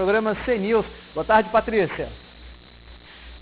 programa CNews. Boa tarde, Patrícia.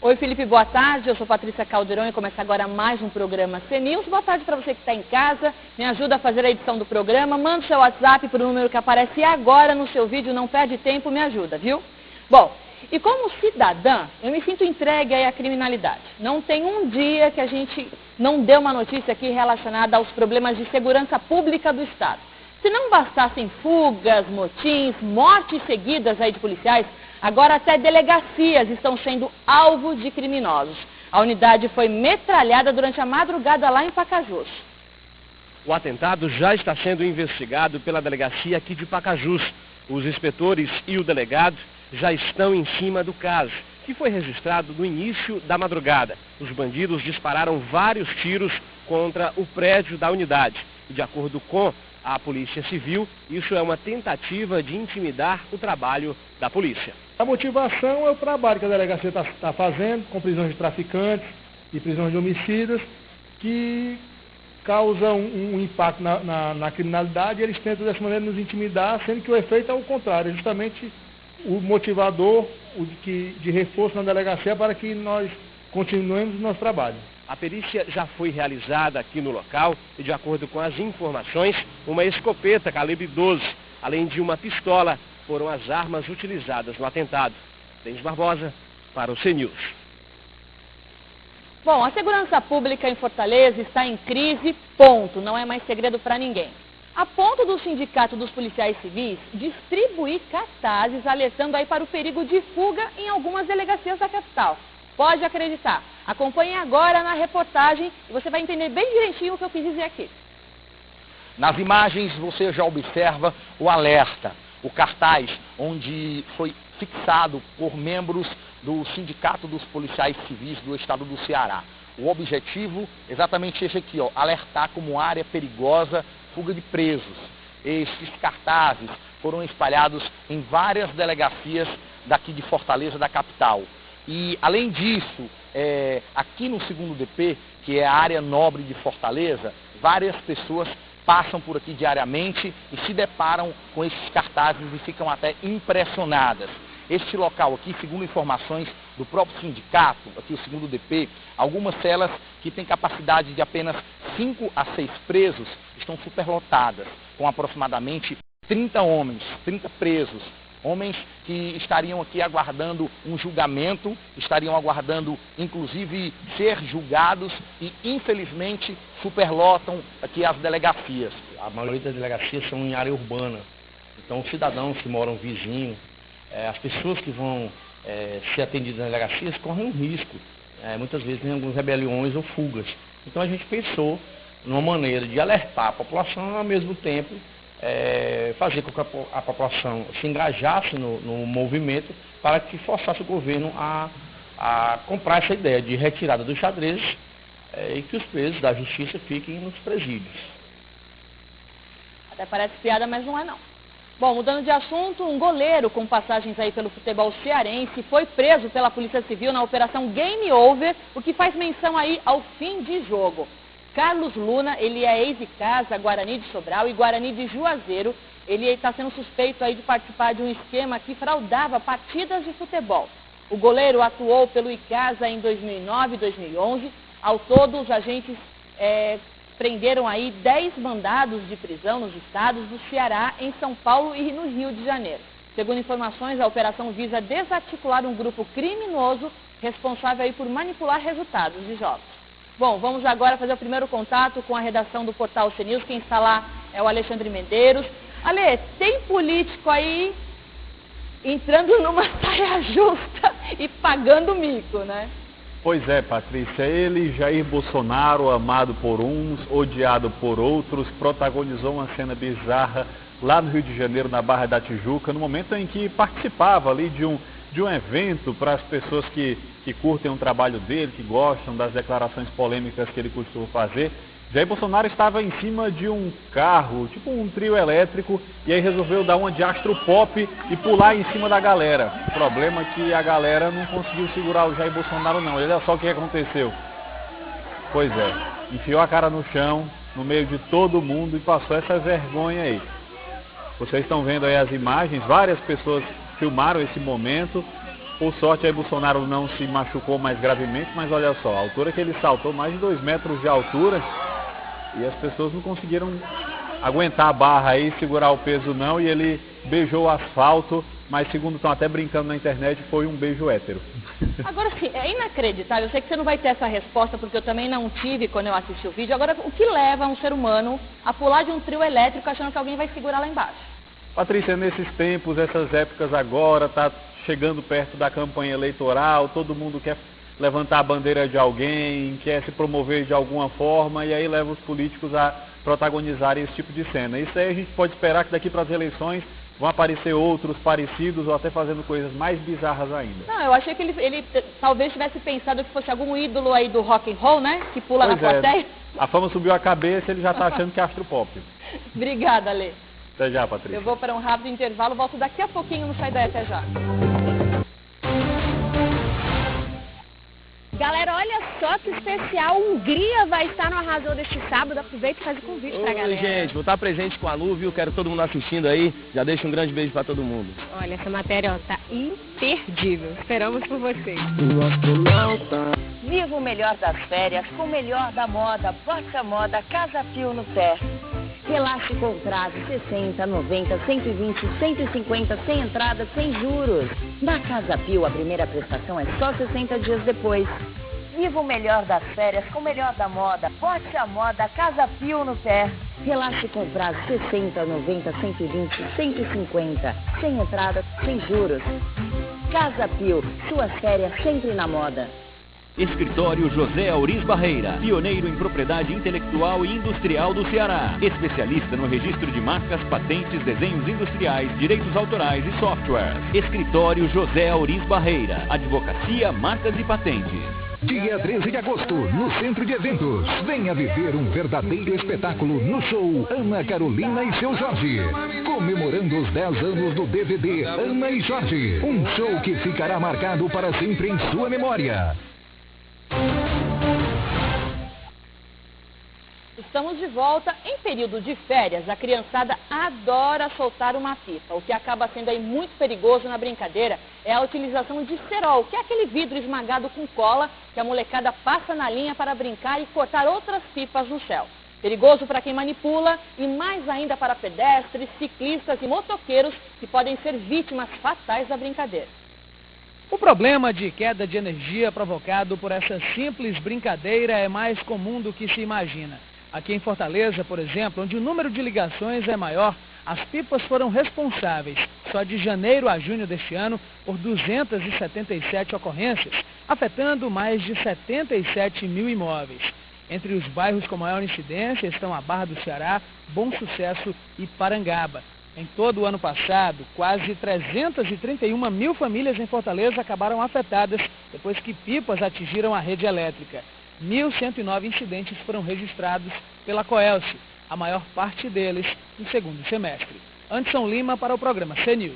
Oi, Felipe, boa tarde. Eu sou Patrícia Caldeirão e começa agora mais um programa CNews. Boa tarde para você que está em casa. Me ajuda a fazer a edição do programa. Manda o seu WhatsApp para o número que aparece agora no seu vídeo. Não perde tempo, me ajuda, viu? Bom, e como cidadã, eu me sinto entregue aí à criminalidade. Não tem um dia que a gente não dê uma notícia aqui relacionada aos problemas de segurança pública do Estado. Se não bastassem fugas, motins, mortes seguidas aí de policiais, agora até delegacias estão sendo alvo de criminosos. A unidade foi metralhada durante a madrugada lá em Pacajus. O atentado já está sendo investigado pela delegacia aqui de Pacajus. Os inspetores e o delegado já estão em cima do caso, que foi registrado no início da madrugada. Os bandidos dispararam vários tiros contra o prédio da unidade. E de acordo com a Polícia Civil, isso é uma tentativa de intimidar o trabalho da polícia. A motivação é o trabalho que a delegacia está fazendo com prisões de traficantes e prisões de homicidas, que causam um impacto na criminalidade, e eles tentam dessa maneira nos intimidar, sendo que o efeito é o contrário, é justamente o motivador de reforço na delegacia para que nós continuemos o nosso trabalho. A perícia já foi realizada aqui no local e, de acordo com as informações, uma escopeta calibre 12, além de uma pistola, foram as armas utilizadas no atentado. Denis Barbosa, para o CNews. Bom, a segurança pública em Fortaleza está em crise, ponto. Não é mais segredo para ninguém. A ponto do Sindicato dos Policiais Civis distribuir cartazes alertando aí para o perigo de fuga em algumas delegacias da capital. Pode acreditar. Acompanhe agora na reportagem e você vai entender bem direitinho o que eu quis dizer aqui. Nas imagens você já observa o alerta, o cartaz onde foi fixado por membros do Sindicato dos Policiais Civis do Estado do Ceará. O objetivo é exatamente esse aqui, ó, alertar como área perigosa fuga de presos. Esses cartazes foram espalhados em várias delegacias daqui de Fortaleza, da capital. E, além disso, aqui no 2º DP, que é a área nobre de Fortaleza, várias pessoas passam por aqui diariamente e se deparam com esses cartazes e ficam até impressionadas. Este local aqui, segundo informações do próprio sindicato, aqui o 2º DP, algumas celas que têm capacidade de apenas 5 a 6 presos estão superlotadas, com aproximadamente 30 homens, 30 presos. Homens que estariam aqui aguardando um julgamento, estariam aguardando, inclusive, ser julgados e, infelizmente, superlotam aqui as delegacias. A maioria das delegacias são em área urbana. Então, os cidadãos que moram vizinhos, as pessoas que vão ser atendidas nas delegacias correm um risco. Muitas vezes tem algumas rebeliões ou fugas. Então, a gente pensou numa maneira de alertar a população e, ao mesmo tempo, fazer com que a população se engajasse no movimento para que forçasse o governo a comprar essa ideia de retirada dos xadrezes e que os presos da justiça fiquem nos presídios. Até parece piada, mas não é não. Bom, mudando de assunto, um goleiro com passagens aí pelo futebol cearense foi preso pela Polícia Civil na operação Game Over, o que faz menção aí ao fim de jogo. Carlos Luna, ele é ex-Icasa, Guarani de Sobral e Guarani de Juazeiro. Ele está sendo suspeito aí de participar de um esquema que fraudava partidas de futebol. O goleiro atuou pelo Icasa em 2009 e 2011. Ao todo, os agentes prenderam aí 10 mandados de prisão nos estados do Ceará, em São Paulo e no Rio de Janeiro. Segundo informações, a operação visa desarticular um grupo criminoso responsável aí por manipular resultados de jogos. Bom, vamos agora fazer o primeiro contato com a redação do portal CNews. Quem está lá é o Alexandre Medeiros. Ale, tem político aí entrando numa saia justa e pagando mico, né? Pois é, Patrícia. Ele, Jair Bolsonaro, amado por uns, odiado por outros, protagonizou uma cena bizarra lá no Rio de Janeiro, na Barra da Tijuca, no momento em que participava ali de um evento para as pessoas que curtem o trabalho dele, que gostam das declarações polêmicas que ele costuma fazer. Jair Bolsonaro estava em cima de um carro, tipo um trio elétrico, e aí resolveu dar uma de astro pop e pular em cima da galera. O problema é que a galera não conseguiu segurar o Jair Bolsonaro não. Olha só o que aconteceu. Pois é, enfiou a cara no chão, no meio de todo mundo e passou essa vergonha aí. Vocês estão vendo aí as imagens, várias pessoas filmaram esse momento. Por sorte, aí Bolsonaro não se machucou mais gravemente, mas olha só, a altura que ele saltou, mais de 2 metros de altura, e as pessoas não conseguiram aguentar a barra aí, segurar o peso não, e ele beijou o asfalto, mas segundo estão até brincando na internet, foi um beijo hétero. Agora sim, é inacreditável, eu sei que você não vai ter essa resposta, porque eu também não tive quando eu assisti o vídeo. Agora, o que leva um ser humano a pular de um trio elétrico achando que alguém vai segurar lá embaixo? Patrícia, nesses tempos, essas épocas agora, está chegando perto da campanha eleitoral, todo mundo quer levantar a bandeira de alguém, quer se promover de alguma forma, e aí leva os políticos a protagonizarem esse tipo de cena. Isso aí a gente pode esperar que daqui para as eleições vão aparecer outros parecidos ou até fazendo coisas mais bizarras ainda. Não, eu achei que ele talvez tivesse pensado que fosse algum ídolo aí do rock and roll, né? Que pula na plateia. A fama subiu a cabeça, ele já está achando que é astropop. Obrigada, Lê. Até já, Patrícia. Eu vou para um rápido intervalo, volto daqui a pouquinho no Sai Daí, até já. Galera, olha só que especial, a Hungria vai estar no Arrasou deste sábado. Aproveita e faz o convite pra galera. Oi, gente, vou estar presente com a Lu, viu? Quero todo mundo assistindo aí. Já deixa um grande beijo pra todo mundo. Olha, essa matéria, ó, tá imperdível. Esperamos por vocês. Viva o melhor das férias com o melhor da moda. Bote a moda Casa Pio no pé. Relaxe com prazo 60, 90, 120, 150, sem entrada, sem juros. Na Casa Pio, a primeira prestação é só 60 dias depois. Viva o melhor das férias com o melhor da moda. Bote a moda Casa Pio no pé. Relaxe com prazo 60, 90, 120, 150, sem entrada, sem juros. Casa Pio, suas férias sempre na moda. Escritório José Auris Barreira, pioneiro em propriedade intelectual e industrial do Ceará. Especialista no registro de marcas, patentes, desenhos industriais, direitos autorais e softwares. Escritório José Auris Barreira, advocacia, marcas e patentes. Dia 13 de agosto, no Centro de Eventos. Venha viver um verdadeiro espetáculo no show Ana Carolina e seu Jorge. Comemorando os 10 anos do DVD Ana e Jorge. Um show que ficará marcado para sempre em sua memória. Estamos de volta. Em período de férias, a criançada adora soltar uma pipa. O que acaba sendo aí muito perigoso na brincadeira é a utilização de cerol, que é aquele vidro esmagado com cola que a molecada passa na linha para brincar e cortar outras pipas no céu. Perigoso para quem manipula e mais ainda para pedestres, ciclistas e motoqueiros que podem ser vítimas fatais da brincadeira. O problema de queda de energia provocado por essa simples brincadeira é mais comum do que se imagina. Aqui em Fortaleza, por exemplo, onde o número de ligações é maior, as pipas foram responsáveis, só de janeiro a junho deste ano, por 277 ocorrências, afetando mais de 77 mil imóveis. Entre os bairros com maior incidência estão a Barra do Ceará, Bom Sucesso e Parangaba. Em todo o ano passado, quase 331 mil famílias em Fortaleza acabaram afetadas depois que pipas atingiram a rede elétrica. 1.109 incidentes foram registrados pela Coelce, a maior parte deles no segundo semestre. Anderson Lima para o programa CNews.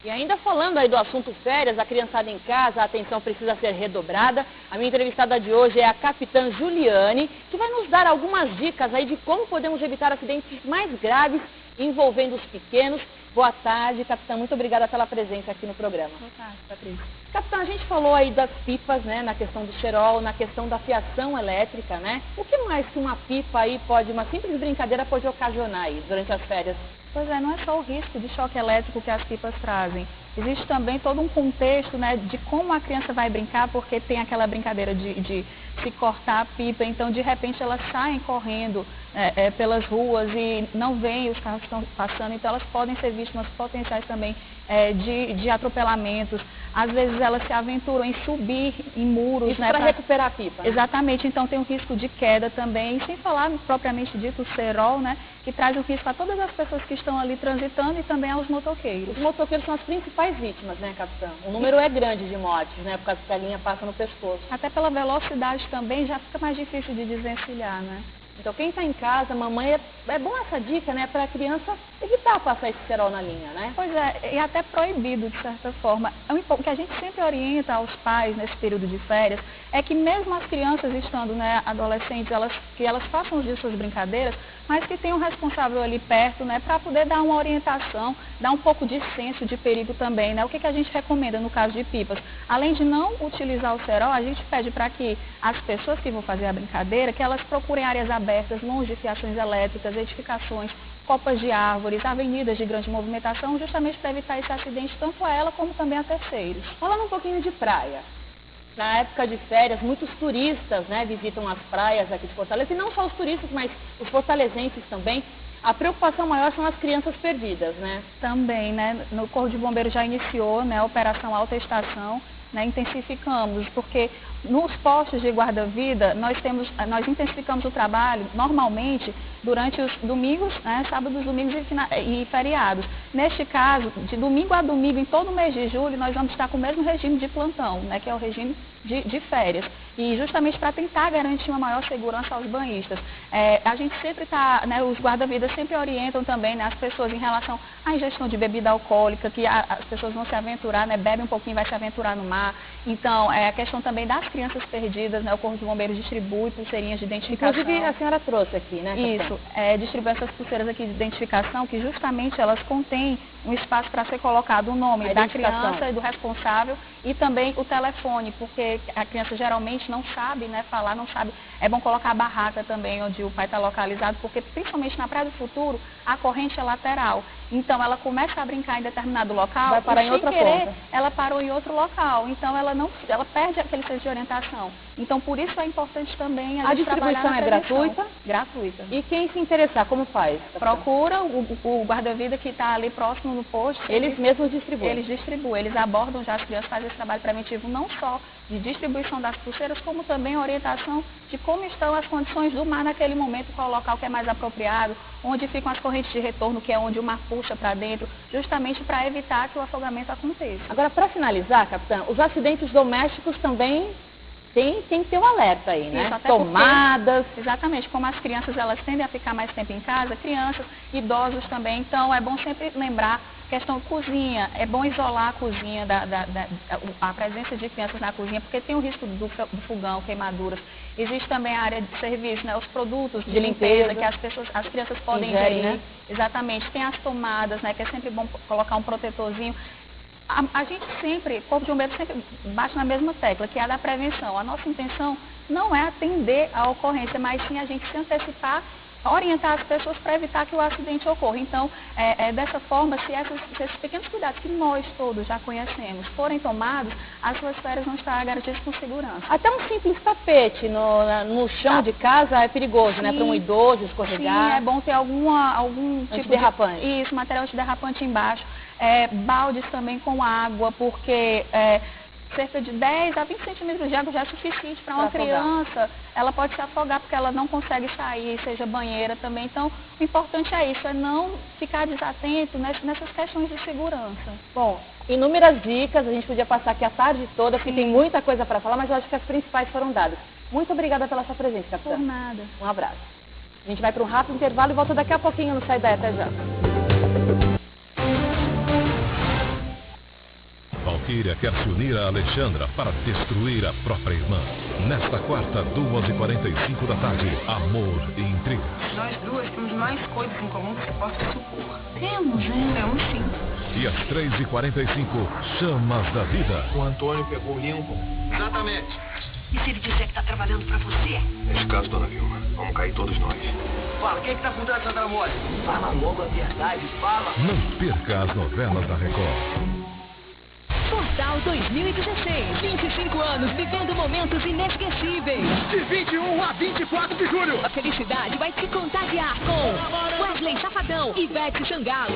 E ainda falando aí do assunto férias, a criançada em casa, a atenção precisa ser redobrada. A minha entrevistada de hoje é a capitã Juliane, que vai nos dar algumas dicas aí de como podemos evitar acidentes mais graves envolvendo os pequenos. Boa tarde, capitã. Muito obrigada pela presença aqui no programa. Boa tarde, Patrícia. Capitã, a gente falou aí das pipas, né, na questão do cerol, na questão da fiação elétrica, né? O que mais que uma pipa aí pode, uma simples brincadeira pode ocasionar aí durante as férias? Pois é, não é só o risco de choque elétrico que as pipas trazem. Existe também todo um contexto, né, de como a criança vai brincar, porque tem aquela brincadeira de se cortar a pipa, então de repente elas saem correndo pelas ruas e não veem os carros que estão passando, então elas podem ser vítimas potenciais também de atropelamentos. Às vezes elas se aventuram em subir em muros. Isso, né, para recuperar a pipa. Né? Exatamente, então tem um risco de queda também, sem falar propriamente dito o cerol, né, que traz um risco a todas as pessoas que estão ali transitando e também aos motoqueiros. Os motoqueiros são as principais vítimas, né, capitão? O número é grande de mortes, né, por causa que a linha passa no pescoço. Até pela velocidade também já fica mais difícil de desvencilhar, né? Então, quem está em casa, mamãe, é bom essa dica, né, para a criança evitar passar esse cerol na linha, né? Pois é, e até proibido, de certa forma. O que a gente sempre orienta aos pais nesse período de férias é que mesmo as crianças estando, né, adolescentes, que elas façam de suas brincadeiras, mas que tenham um responsável ali perto, né, para poder dar uma orientação, dar um pouco de senso de perigo também, né? O que a gente recomenda no caso de pipas? Além de não utilizar o cerol, a gente pede para que as pessoas que vão fazer a brincadeira, que elas procurem áreas abertas, longe de fiações elétricas, edificações, copas de árvores, avenidas de grande movimentação, justamente para evitar esse acidente tanto a ela como também a terceiros. Falando um pouquinho de praia. Na época de férias, muitos turistas, né, visitam as praias aqui de Fortaleza, e não só os turistas, mas os fortalezenses também. A preocupação maior são as crianças perdidas, né? Também, né? No Corpo de Bombeiros já iniciou, né, a Operação Alta Estação, né, intensificamos, porque nos postos de guarda-vida nós intensificamos o trabalho normalmente durante os domingos, né, sábados, domingos e feriados. Neste caso, de domingo a domingo, em todo o mês de julho, nós vamos estar com o mesmo regime de plantão, né, que é o regime de férias. E justamente para tentar garantir uma maior segurança aos banhistas. A gente sempre está, né, os guarda-vidas sempre orientam também, né, as pessoas em relação à ingestão de bebida alcoólica, que as pessoas vão se aventurar, né, bebe um pouquinho e vai se aventurar no mar. Então, a questão também das crianças perdidas, né, o Corpo de Bombeiros distribui pulseirinhas de identificação. Inclusive, a senhora trouxe aqui, né? Isso, distribui essas pulseiras aqui de identificação, que justamente elas contêm um espaço para ser colocado o nome da criança e do responsável e também o telefone, porque a criança geralmente não sabe, né, falar, não sabe. É bom colocar a barraca também onde o pai está localizado, porque principalmente na Praia do Futuro, a corrente é lateral. Então, ela começa a brincar em determinado local, vai parar em outra ponta. Ela parou em outro local. Então, ela perde aquele senso de orientação. Então, por isso é importante também a distribuição é gratuita? Gratuita. E quem se interessar, como faz? Procura o guarda-vida que está ali próximo no posto. Eles mesmos distribuem? Eles distribuem. Eles abordam já as crianças, fazem esse trabalho preventivo não só de distribuição das pulseiras, como também a orientação de como estão as condições do mar naquele momento, qual o local que é mais apropriado, onde ficam as correntes de retorno, que é onde o mar puxa para dentro, justamente para evitar que o afogamento aconteça. Agora, para finalizar, capitã, os acidentes domésticos também tem que ter um alerta aí, né? Isso, tomadas. Porque, exatamente, como as crianças elas tendem a ficar mais tempo em casa, crianças, idosos também, então é bom sempre lembrar questão cozinha, é bom isolar a cozinha, a presença de crianças na cozinha, porque tem o risco do fogão, queimaduras. Existe também a área de serviço, né, os produtos de limpeza que as crianças podem ingerir, né? Exatamente, tem as tomadas, né, que é sempre bom colocar um protetorzinho. A gente sempre, o Corpo de Bombeiros sempre bate na mesma tecla, que é a da prevenção. A nossa intenção não é atender a ocorrência, mas sim a gente se antecipar, orientar as pessoas para evitar que o acidente ocorra. Então, dessa forma, se esses pequenos cuidados que nós todos já conhecemos forem tomados, as suas férias vão estar garantidas com segurança. Até um simples tapete no chão de casa é perigoso, né? Para um idoso escorregar. Sim, é bom ter algum tipo de derrapante. Isso, material antiderrapante embaixo. Baldes também com água, porque cerca de 10 a 20 centímetros de água já é suficiente para uma criança. Ela pode se afogar porque ela não consegue sair, seja banheira também. Então, o importante é isso, é não ficar desatento nessas questões de segurança. Bom, inúmeras dicas, a gente podia passar aqui a tarde toda, porque tem muita coisa para falar, mas eu acho que as principais foram dadas. Muito obrigada pela sua presença, capitã. Por nada. Um abraço. A gente vai para um rápido intervalo e volta daqui a pouquinho no Sai Daí. Até já. Valquíria quer se unir a Alexandra para destruir a própria irmã. Nesta quarta, 2h45 da tarde, amor e intrigas. Nós duas temos mais coisas em comum que você possa supor. Temos sim. E às 3h45, chamas da vida. O Antônio pegou o Lincoln. Exatamente. E se ele disser que está trabalhando para você? Nesse caso, dona Vilma, vamos cair todos nós. Fala, quem é que tá por trás dessa tramóia? Fala logo a verdade, fala. Não perca as novelas da Record. Portal 2016. 25 anos vivendo momentos inesquecíveis. De 21 a 24 de julho. A felicidade vai te contagiar com Wesley Safadão, Ivete Sangalo,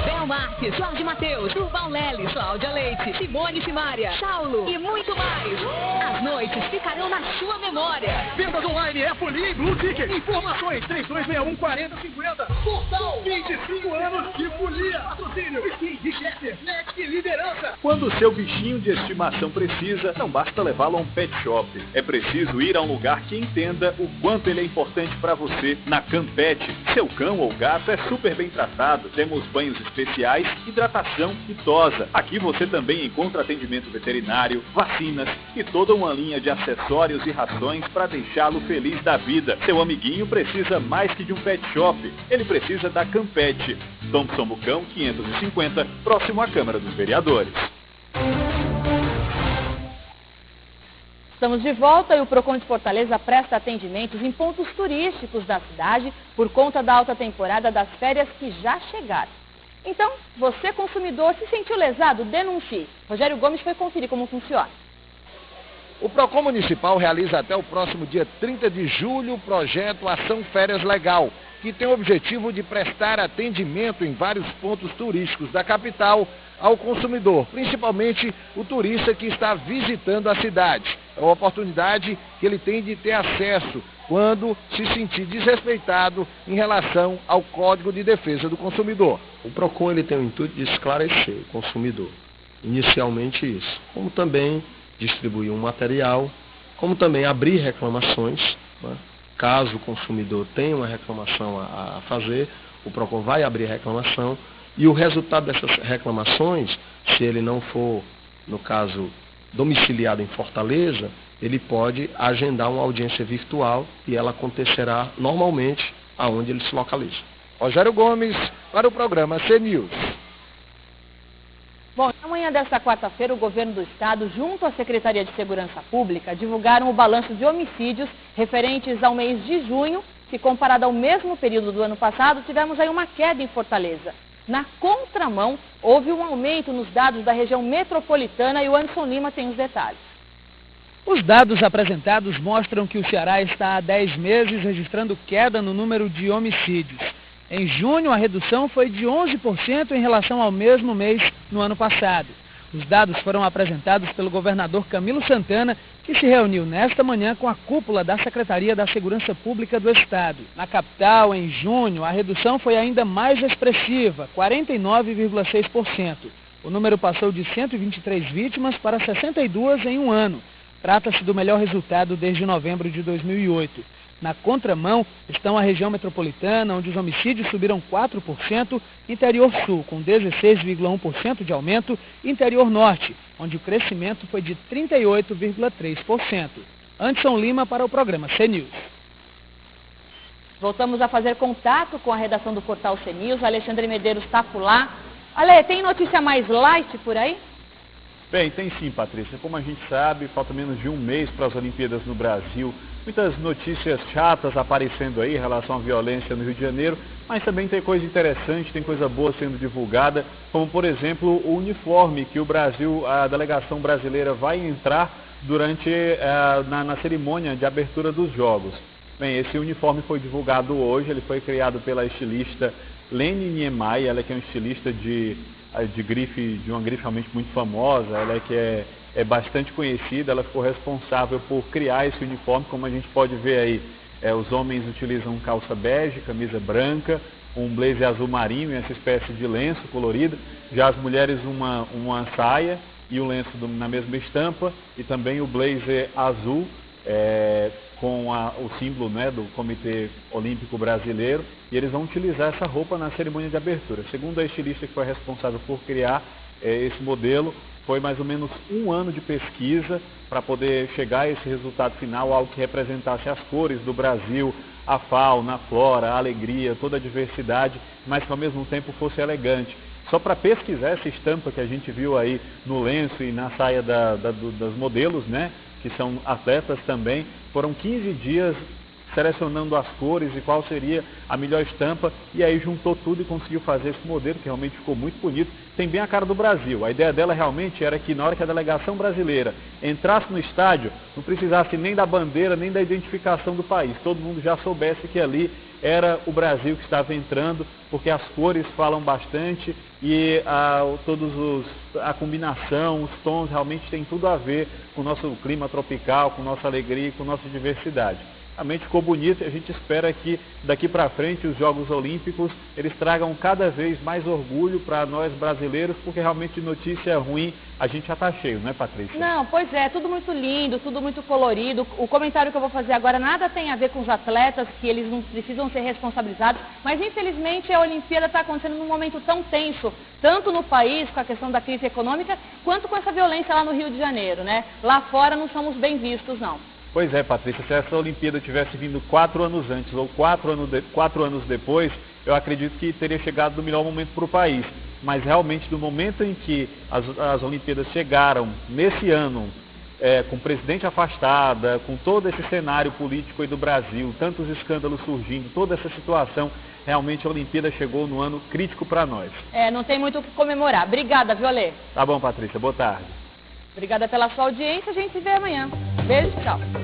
Bel Marques, Jorge Mateus, Durval Leles, Cláudia Leite, Simone Simaria, Saulo e muito mais. As noites ficarão na sua memória. Vendas online é Folia e Blue Ticket. Informações 3261 4050. Portal 25 anos de Folia. Patrocínio. Skin de Chester. Net e liderança. Quando o seu bichinho de estimação precisa, não basta levá-lo a um pet shop. É preciso ir a um lugar que entenda o quanto ele é importante para você. Na Campet, seu cão ou gato é super bem tratado. Temos banhos especiais, hidratação e tosa. Aqui você também encontra atendimento veterinário, vacinas e toda uma linha de acessórios e rações para deixá-lo feliz da vida. Seu amiguinho precisa mais que de um pet shop. Ele precisa da Campet. Thompson Bucão, 550, próximo à Câmara dos Vereadores. Estamos de volta e o Procon de Fortaleza presta atendimentos em pontos turísticos da cidade por conta da alta temporada das férias que já chegaram. Então, você consumidor se sentiu lesado, denuncie. Rogério Gomes foi conferir como funciona. O Procon Municipal realiza até o próximo dia 30 de julho o projeto Ação Férias Legal, que tem o objetivo de prestar atendimento em vários pontos turísticos da capital ao consumidor, principalmente o turista que está visitando a cidade. É uma oportunidade que ele tem de ter acesso quando se sentir desrespeitado em relação ao Código de Defesa do Consumidor. O Procon ele tem o intuito de esclarecer o consumidor, inicialmente isso, como também distribuir um material, como também abrir reclamações, né? Caso o consumidor tenha uma reclamação a fazer, o Procon vai abrir reclamação e o resultado dessas reclamações, se ele não for, no caso, domiciliado em Fortaleza, ele pode agendar uma audiência virtual e ela acontecerá normalmente aonde ele se localiza. Rogério Gomes, para o programa CNews. Bom, na manhã desta quarta-feira, o governo do estado, junto à Secretaria de Segurança Pública, divulgaram o balanço de homicídios referentes ao mês de junho, que comparado ao mesmo período do ano passado, tivemos aí uma queda em Fortaleza. Na contramão, houve um aumento nos dados da região metropolitana e o Anderson Lima tem os detalhes. Os dados apresentados mostram que o Ceará está há 10 meses registrando queda no número de homicídios. Em junho, a redução foi de 11% em relação ao mesmo mês no ano passado. Os dados foram apresentados pelo governador Camilo Santana, que se reuniu nesta manhã com a cúpula da Secretaria da Segurança Pública do Estado. Na capital, em junho, a redução foi ainda mais expressiva, 49,6%. O número passou de 123 vítimas para 62 em um ano. Trata-se do melhor resultado desde novembro de 2008. Na contramão estão a região metropolitana, onde os homicídios subiram 4%, interior sul, com 16,1% de aumento, e interior norte, onde o crescimento foi de 38,3%. Anderson Lima para o programa CNews. Voltamos a fazer contato com a redação do portal CNews. Alexandre Medeiros está por lá. Ale, tem notícia mais light por aí? Bem, tem sim, Patrícia. Como a gente sabe, falta menos de um mês para as Olimpíadas no Brasil. Muitas notícias chatas aparecendo aí em relação à violência no Rio de Janeiro, mas também tem coisa interessante, tem coisa boa sendo divulgada, como por exemplo o uniforme que o Brasil, a delegação brasileira vai entrar durante na cerimônia de abertura dos Jogos. Bem, esse uniforme foi divulgado hoje, ele foi criado pela estilista Lene Niemeyer, ela que é uma estilista de uma grife realmente muito famosa, ela que é bastante conhecida, ela ficou responsável por criar esse uniforme, como a gente pode ver aí, os homens utilizam calça bege, camisa branca, um blazer azul marinho e essa espécie de lenço colorido, já as mulheres uma saia e o lenço na mesma estampa e também o blazer azul, com o símbolo, né, do Comitê Olímpico Brasileiro, e eles vão utilizar essa roupa na cerimônia de abertura. Segundo a estilista que foi responsável por criar esse modelo, foi mais ou menos um ano de pesquisa para poder chegar a esse resultado final, algo que representasse as cores do Brasil, a fauna, a flora, a alegria, toda a diversidade, mas que ao mesmo tempo fosse elegante. Só para pesquisar essa estampa que a gente viu aí no lenço e na saia das modelos, né, que são atletas também, foram 15 dias selecionando as cores e qual seria a melhor estampa, e aí juntou tudo e conseguiu fazer esse modelo, que realmente ficou muito bonito, tem bem a cara do Brasil. A ideia dela realmente era que na hora que a delegação brasileira entrasse no estádio, não precisasse nem da bandeira, nem da identificação do país, todo mundo já soubesse que ali era o Brasil que estava entrando, porque as cores falam bastante e a combinação, os tons realmente tem tudo a ver com o nosso clima tropical, com nossa alegria e com nossa diversidade. realmente ficou bonito e a gente espera que daqui para frente os Jogos Olímpicos eles tragam cada vez mais orgulho para nós brasileiros, porque realmente notícia ruim a gente já está cheio, não é, Patrícia? Não, pois é, tudo muito lindo, tudo muito colorido. O comentário que eu vou fazer agora nada tem a ver com os atletas, que eles não precisam ser responsabilizados, mas infelizmente a Olimpíada está acontecendo num momento tão tenso, tanto no país, com a questão da crise econômica, quanto com essa violência lá no Rio de Janeiro, né? Lá fora não somos bem vistos, não. Pois é, Patrícia, se essa Olimpíada tivesse vindo 4 anos antes ou 4 anos depois, eu acredito que teria chegado no melhor momento para o país. Mas realmente, no momento em que as Olimpíadas chegaram, nesse ano, com o presidente afastada, com todo esse cenário político aí do Brasil, tantos escândalos surgindo, toda essa situação, realmente a Olimpíada chegou no ano crítico para nós. Não tem muito o que comemorar. Obrigada, Violê. Tá bom, Patrícia, boa tarde. Obrigada pela sua audiência, a gente se vê amanhã. Beijo, tchau.